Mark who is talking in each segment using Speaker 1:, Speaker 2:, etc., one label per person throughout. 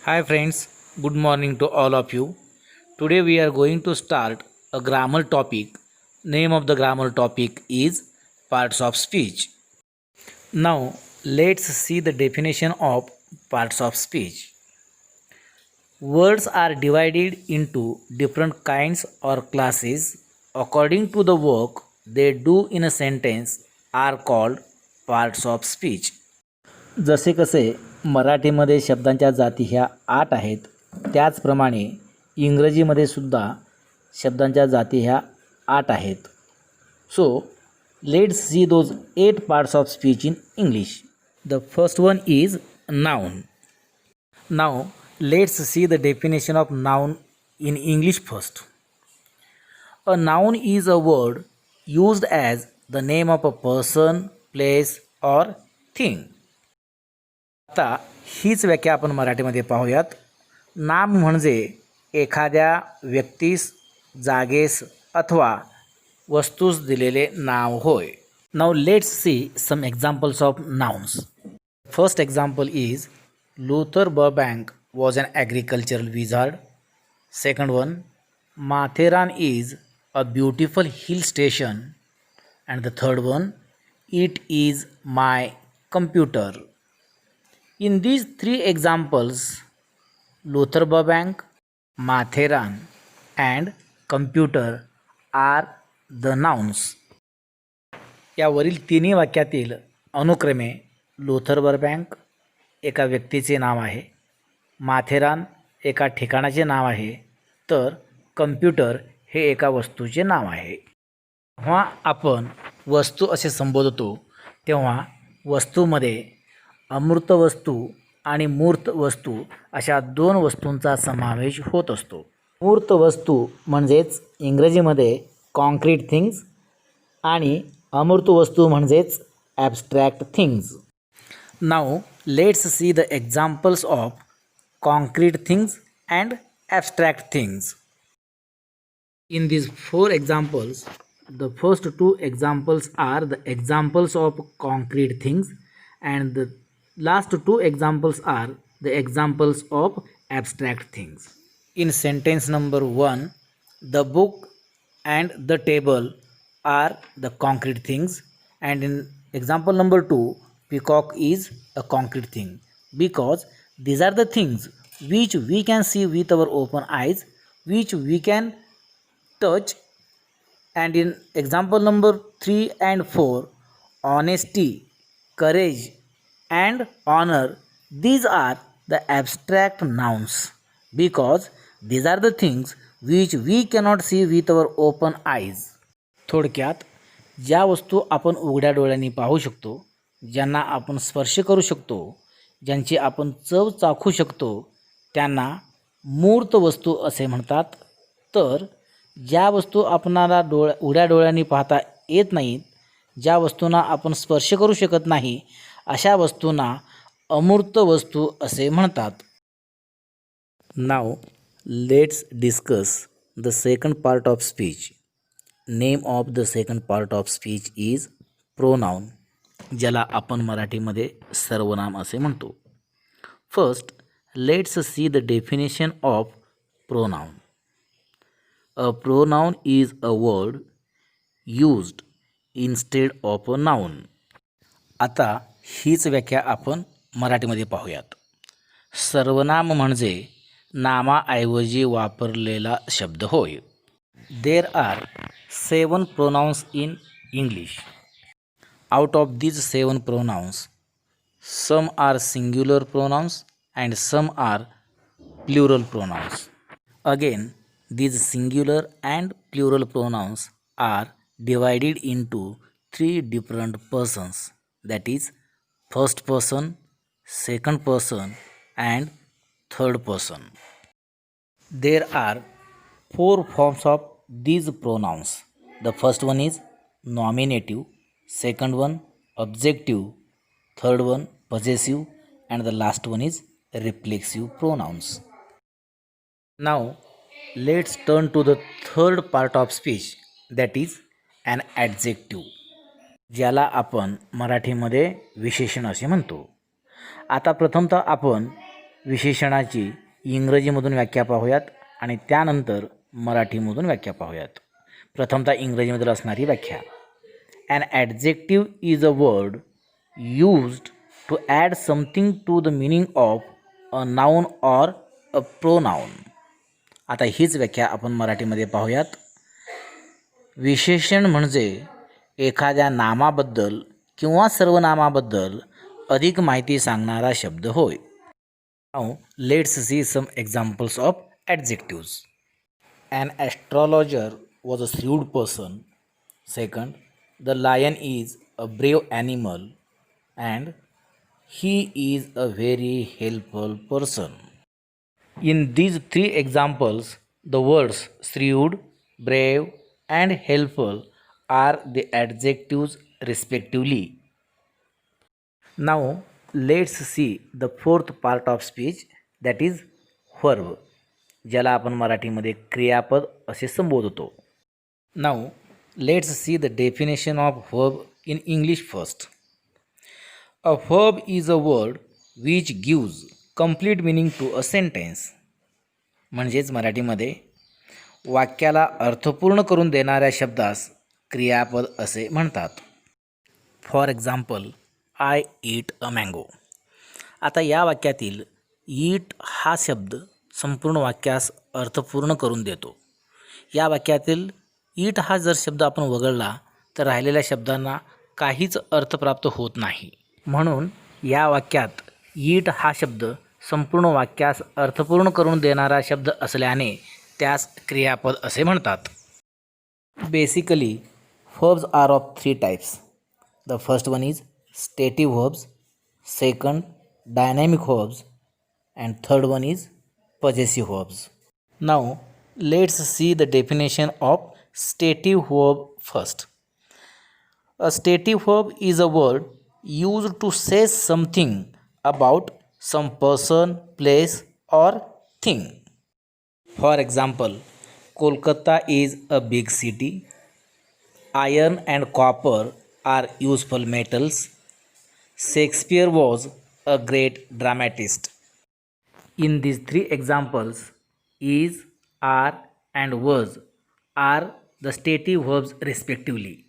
Speaker 1: Hi friends, good morning to all of you. Today we are going to start a grammar topic. Name of the grammar topic is parts of speech. Now let's see the definition of parts of speech. Words are divided into different kinds or classes according to the work they do in a sentence are called parts of speech. जसे कसे मराठीमध्ये शब्दांच्या जाती ह्या 8 आहेत, त्याचप्रमाणे इंग्रजीमध्ये सुद्धा शब्दांच्या जाती ह्या 8 आहेत. So let's see those 8 parts of speech in English. The first one is noun. Now let's see the definition of noun in English first. A noun is a word used as the name of a person, place or thing. आता हीच व्याख्या आपण मराठीमध्ये पाहूयात. नाम म्हणजे एखाद्या व्यक्तीस, जागेस अथवा वस्तूस दिलेले नाव होय. Now let's see some examples of nouns. First example is Luther Burbank was an agricultural wizard. Second one, Matheran is a beautiful hill station. And the third one, it is my computer. In these three examples, Luther Burbank, Matheran and computer are the nouns. यावरील तिन्ही वाक्यातील अनुक्रमे Luther बर्बँक एका व्यक्तीचे नाव आहे, माथेरान एका ठिकाणाचे नाव आहे, तर कम्प्युटर हे एका वस्तूचे नाव आहे. जेव्हा आपण वस्तू असे संबोधतो तेव्हा वस्तूमध्ये अमूर्त वस्तू आणि मूर्त वस्तू अशा दोन वस्तूंचा समावेश होत असतो. मूर्त वस्तू म्हणजेच इंग्रजीमध्ये कॉन्क्रीट थिंग्स आणि अमूर्त वस्तू म्हणजेच abstract things. Now let's see the examples of concrete things and abstract things. In these four examples, the first two examples are the examples of concrete things and the last two examples are the examples of abstract things. In sentence number 1, the book and the table are the concrete things, and in example number 2, peacock is a concrete thing because these are the things which we can see with our open eyes, which we can touch. And in example number 3 and 4, honesty, courage and honor, these are the abstract nouns because these are the things which we cannot see with our open eyes. थोडक्यात ज्या वस्तू आपण उघड्या डोळ्यांनी पाहू शकतो, ज्यांना आपण स्पर्श करू शकतो, ज्यांची आपण चव चाखू शकतो, त्यांना मूर्त वस्तू असे म्हणतात. तर ज्या वस्तू आपणाला उघड्या डोळ्यांनी पाहता येत नाहीत, ज्या वस्तूंना आपण स्पर्श करू शकत नाही, अशा वस्तूंना अमूर्त वस्तू असे म्हणतात. Now let's discuss the second part of speech. Name of the second part of speech is pronoun, ज्याला आपण मराठीमध्ये सर्वनाम असे म्हणतो. First let's see the definition of pronoun. A pronoun is a word used instead of a noun. आता हीच व्याख्या आपण मराठीमध्ये पाहूयात. सर्वनाम म्हणजे नामाऐवजी वापरलेला शब्द होय. There are 7 pronouns in English. Out of these 7 pronouns, some are singular pronouns and some are plural pronouns. Again these singular and plural pronouns are divided into 3 different persons, that is first person, second person and third person. There are 4 forms of these pronouns. The first one is nominative, second one objective, third one possessive and the last one is reflexive pronouns. Now let's turn to the third part of speech, that is an adjective, ज्याला आपण मराठीमध्ये विशेषण असे म्हणतो. आता प्रथमतः आपण विशेषणाची इंग्रजीमधून व्याख्या पाहूयात आणि त्यानंतर मराठीमधून व्याख्या पाहूयात. प्रथमतः इंग्रजीमधील असणारी व्याख्या. An adjective is a word used to add something to the meaning of a noun or a pronoun. आता हीच व्याख्या आपण मराठीमध्ये पाहूयात. विशेषण म्हणजे एखाद्या नामाबद्दल किंवा सर्वनामाबद्दल अधिक माहिती सांगणारा शब्द होय. Now let's see some examples of adjectives. An astrologer was a shrewd person. Second, the lion is a brave animal and he is a very helpful person. In these three examples, the words shrewd, brave, and helpful are the adjectives respectively. Now, let's see the fourth part of speech, that is verb, ज्याला आपण मराठीमध्ये क्रियापद असे संबोधतो. Now, let's see the definition of verb in English first. A verb is a word which gives complete meaning to a sentence. म्हणजेच मराठीमध्ये वाक्याला अर्थपूर्ण करून देणाऱ्या शब्दास क्रियापद असे म्हणतात. For example, I eat a mango. आता या वाक्यातील ईट हा शब्द संपूर्ण वाक्यास अर्थपूर्ण करून देतो. या वाक्यातील ईट हा जर शब्द आपण वगळला तर राहिलेल्या शब्दांना काहीच अर्थ प्राप्त होत नाही. म्हणून या वाक्यात ईट हा शब्द संपूर्ण वाक्यास अर्थपूर्ण करून देणारा शब्द असल्याने त्यास क्रियापद असे म्हणतात. Basically verbs are of three types. The first one is stative verbs, second dynamic verbs, and third one is possessive verbs. Now let's see the definition of stative verb first. A stative verb is a word used to say something about some person, place, or thing. For example, Kolkata is a big city. Iron and copper are useful metals. Shakespeare was a great dramatist. In these three examples, is, are, and was are the stative verbs respectively.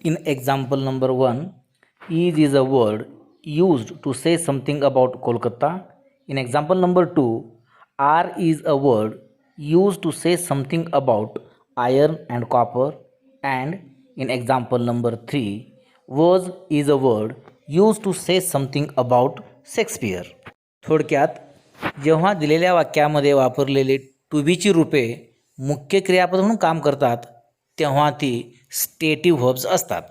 Speaker 1: In example number 1, is a word used to say something about Kolkata. In example number 2, are is a word used to say something about iron and copper. And in example number 3, was is a word used to say something about Shakespeare. थोडक्यात जेव्हा दिलेल्या वाक्यामध्ये वापरलेले to बीची रूपे मुख्य क्रियापद म्हणून काम करतात तेव्हा ती स्टेटिव्ह व्हर्ब्स असतात.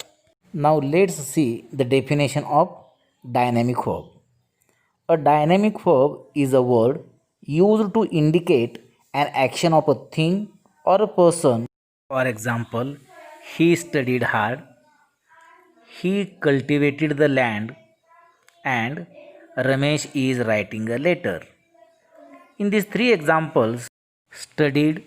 Speaker 1: Now let's see the definition of dynamic verb. A dynamic verb is a word used to indicate an action of a thing or a person. For example, he studied hard, he cultivated the land, and Ramesh is writing a letter. In these three examples, studied,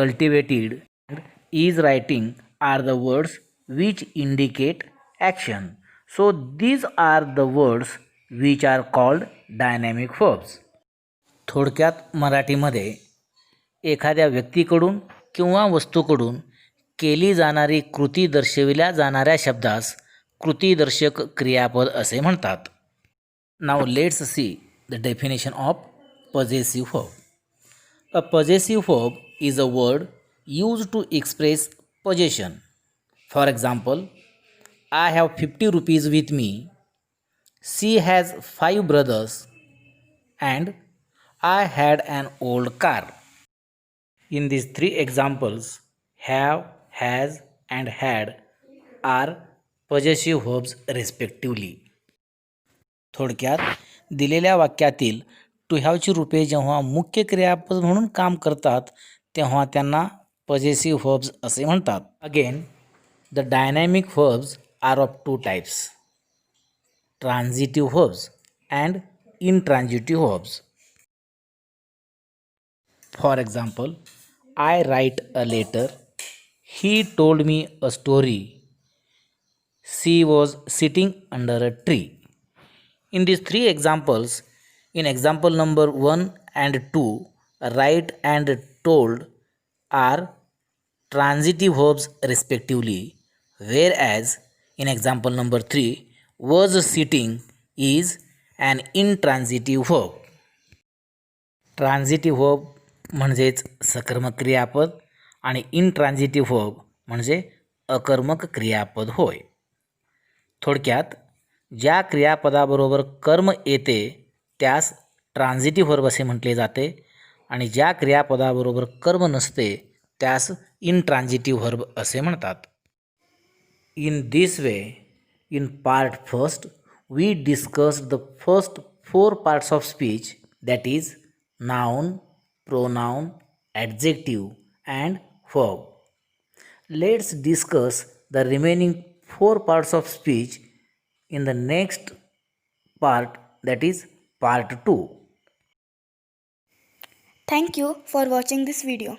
Speaker 1: cultivated, and is writing are the words which indicate action. So these are the words which are called dynamic verbs. थोडक्यात मराठीमध्ये एखाद्या व्यक्तीकडून किंवा वस्तूकडून केली जाणारी कृती दर्शविल्या जाणाऱ्या शब्दास कृतीदर्शक क्रियापद असे म्हणतात. Now let's see the definition of possessive verb. A possessive verb is a word use to express possession. For example, I have 50 rupees with me, she has 5 brothers, and I had an old car. In these three examples, have, has, and had are possessive verbs respectively. थोडक्यात दिलेल्या वाक्यातील to हॅवची रूपे जेव्हा मुख्य क्रियापद म्हणून काम करतात तेव्हा त्यांना possessive verbs असे म्हणतात. Again, the dynamic verbs are of two types, transitive verbs and intransitive verbs. For example, I write a letter, he told me a story, she was sitting under a tree. In these three examples, In example number 1 and 2, write and told are transitive verbs respectively, whereas in example number 3, was sitting is an intransitive verb. Transitive verb म्हणजेच सकर्मक क्रियापद आणि इनट्रान्झिटिव्ह verb म्हणजे अकर्मक क्रियापद होय. थोडक्यात ज्या क्रियापदाबरोबर कर्म येते त्यास ट्रान्झिटिव्ह वर्ब असे म्हटले जाते आणि ज्या क्रियापदाबरोबर कर्म नसते त्यास इनट्रान्झिटिव्ह वर्ब असे म्हणतात. In this way, in part first, we discussed the first 4 parts of speech, that is noun, pronoun, adjective and verb. Let's discuss the remaining 4 parts of speech in the next part, that is part 2.
Speaker 2: Thank you for watching this video.